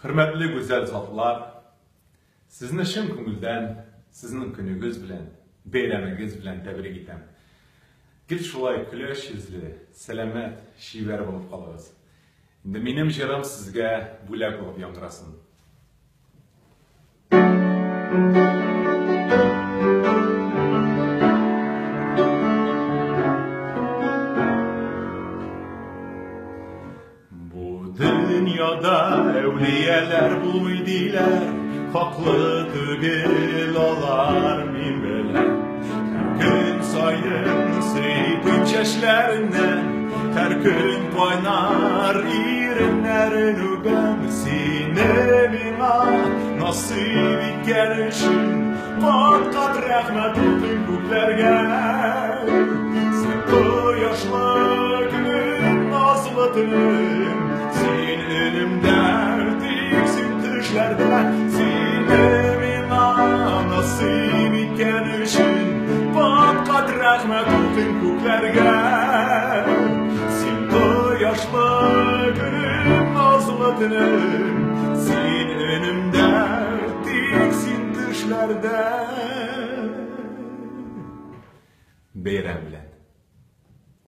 Hürmetli güzel zatlar, sizni şın köngülden, sizning günügüz bilen, beyramınız bilen tebrik etem. Gil şulay küleş yüzlü, selamet, şiver bolup kalabız. Indi menim jirim sizge bulak bolup yandırasın. Dünyada evliyeler bulmaydılar, haklı tügül olar min bilen. Her gün saydın sıyıp çeşlerinden, her gün oynar irinlerin ügem. Sinemina nasip gelişin, fakat rahmet olsun kutlerge. Sen bu yaşlı günün nazlıdın, sen önümden diksin düşlerde. Sinemina nasip gelişin, fakat rahmet olsun kutlerge. Sen bu yaşlı günün nazlıdın, sen önümden diksin düşlerde. Beyram bilen.